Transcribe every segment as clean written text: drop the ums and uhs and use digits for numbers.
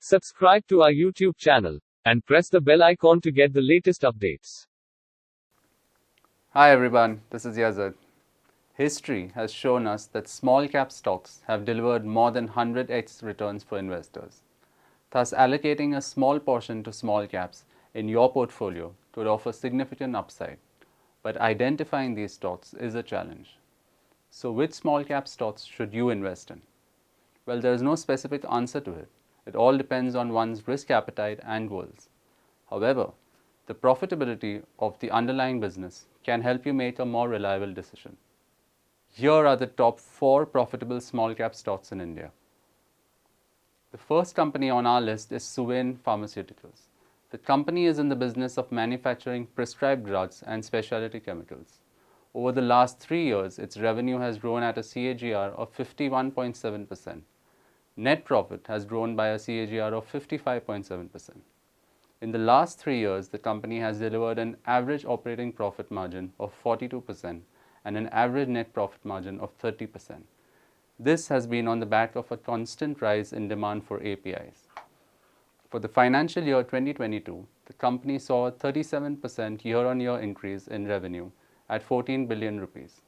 Subscribe to our YouTube channel and press the bell icon to get the latest updates. Hi everyone, this is Yazad. History has shown us that small cap stocks have delivered more than 100x returns for investors. Thus, allocating a small portion to small caps in your portfolio could offer significant upside. But identifying these stocks is a challenge. So, which small cap stocks should you invest in? Well, there is no specific answer to it. It all depends on one's risk appetite and goals. However, the profitability of the underlying business can help you make a more reliable decision. Here are the top 4 profitable small cap stocks in India. The first company on our list is Suven Pharmaceuticals. The company is in the business of manufacturing prescribed drugs and specialty chemicals. Over the last 3 years, its revenue has grown at a CAGR of 51.7%. Net profit has grown by a CAGR of 55.7%. In the last 3 years, the company has delivered an average operating profit margin of 42% and an average net profit margin of 30%. This has been on the back of a constant rise in demand for APIs. For the financial year 2022, the company saw a 37% year-on-year increase in revenue at 14 billion rupees.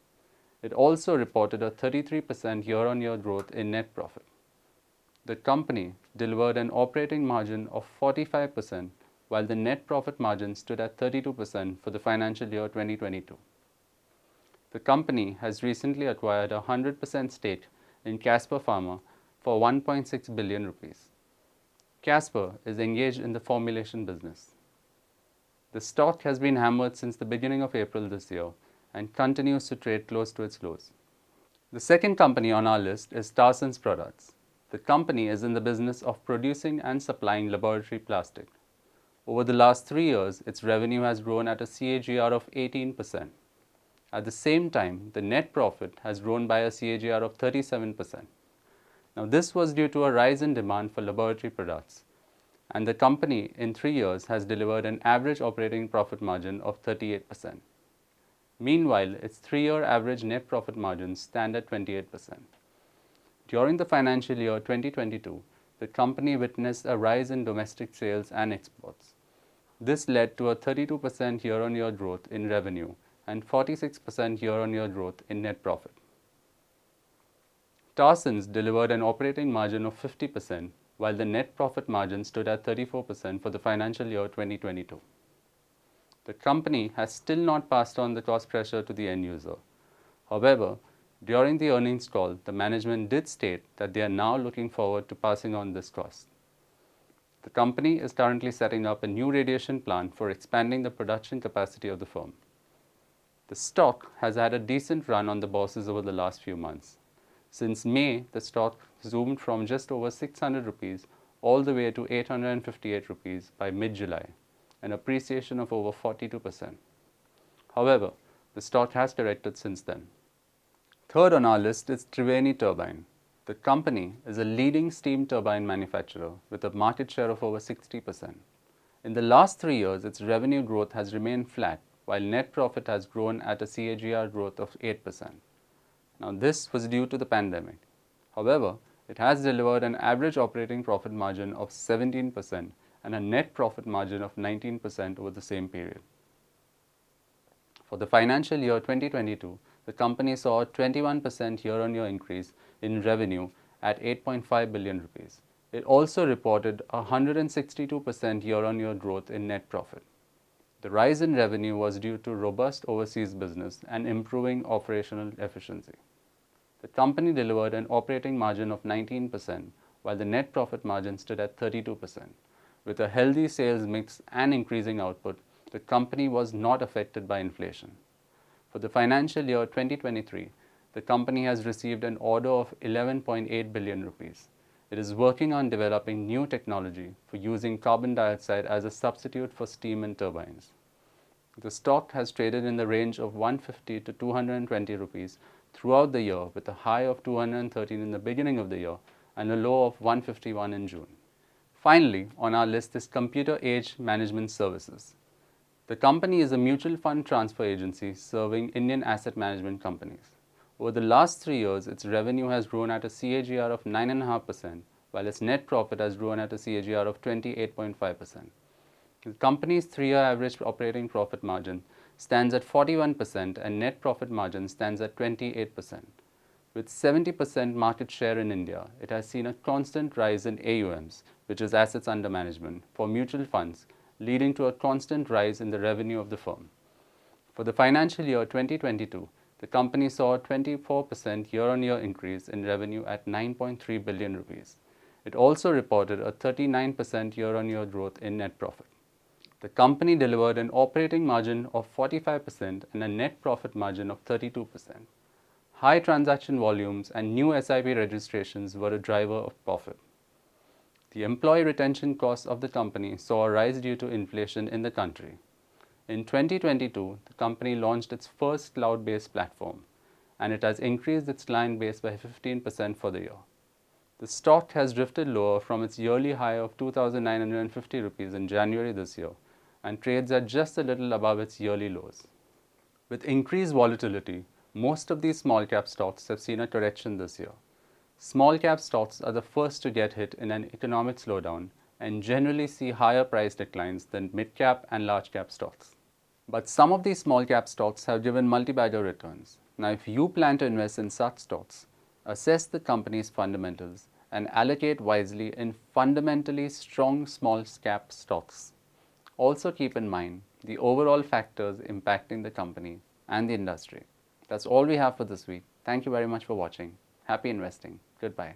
It also reported a 33% year-on-year growth in net profit. The company delivered an operating margin of 45%, while the net profit margin stood at 32% for the financial year 2022. The company has recently acquired a 100% stake in Casper Pharma for 1.6 billion rupees. Casper is engaged in the formulation business. The stock has been hammered since the beginning of April this year and continues to trade close to its lows. The second company on our list is Tarzan Products. The company is in the business of producing and supplying laboratory plastic. Over the last 3 years, its revenue has grown at a CAGR of 18%. At the same time, the net profit has grown by a CAGR of 37%. Now, this was due to a rise in demand for laboratory products, and the company in 3 years has delivered an average operating profit margin of 38%. Meanwhile, its 3-year average net profit margins stand at 28%. During the financial year 2022, the company witnessed a rise in domestic sales and exports. This led to a 32% year-on-year growth in revenue and 46% year-on-year growth in net profit. Tarzan's delivered an operating margin of 50%, while the net profit margin stood at 34% for the financial year 2022. The company has still not passed on the cost pressure to the end user. However, during the earnings call, the management did state that they are now looking forward to passing on this cost. The company is currently setting up a new radiation plant for expanding the production capacity of the firm. The stock has had a decent run on the bourses over the last few months. Since May, the stock zoomed from just over 600 rupees all the way to 858 rupees by mid-July, an appreciation of over 42%. However, the stock has corrected since then. Third on our list is Trident Turbine. The company is a leading steam turbine manufacturer with a market share of over 60%. In the last 3 years, its revenue growth has remained flat, while net profit has grown at a CAGR growth of 8%. Now, this was due to the pandemic. However, it has delivered an average operating profit margin of 17% and a net profit margin of 19% over the same period. For the financial year 2022, the company saw a 21% year-on-year increase in revenue at 8.5 billion rupees. It also reported a 162% year-on-year growth in net profit. The rise in revenue was due to robust overseas business and improving operational efficiency. The company delivered an operating margin of 19%, while the net profit margin stood at 32%. With a healthy sales mix and increasing output, the company was not affected by inflation. For the financial year 2023, the company has received an order of 11.8 billion rupees. It is working on developing new technology for using carbon dioxide as a substitute for steam and turbines. The stock has traded in the range of 150 to 220 rupees throughout the year, with a high of 213 in the beginning of the year and a low of 151 in June. Finally, on our list is Computer Age Management Services. The company is a mutual fund transfer agency serving Indian asset management companies. Over the last 3 years, its revenue has grown at a CAGR of 9.5%, while its net profit has grown at a CAGR of 28.5%. The company's 3-year average operating profit margin stands at 41% and net profit margin stands at 28%. With 70% market share in India, it has seen a constant rise in AUMs, which is assets under management, for mutual funds, leading to a constant rise in the revenue of the firm. For the financial year 2022, the company saw a 24% year-on-year increase in revenue at 9.3 billion rupees. It also reported a 39% year-on-year growth in net profit. The company delivered an operating margin of 45% and a net profit margin of 32%. High transaction volumes and new SIP registrations were a driver of profit. The employee retention costs of the company saw a rise due to inflation in the country. In 2022, the company launched its first cloud-based platform, and it has increased its client base by 15% for the year. The stock has drifted lower from its yearly high of 2,950 rupees in January this year and trades at just a little above its yearly lows. With increased volatility, most of these small cap stocks have seen a correction this year. Small cap stocks are the first to get hit in an economic slowdown and generally see higher price declines than mid cap and large cap stocks. But some of these small cap stocks have given multi-bagger returns. Now, if you plan to invest in such stocks, assess the company's fundamentals and allocate wisely in fundamentally strong small cap stocks. Also keep in mind the overall factors impacting the company and the industry. That's all we have for this week. Thank you very much for watching. Happy investing. Goodbye.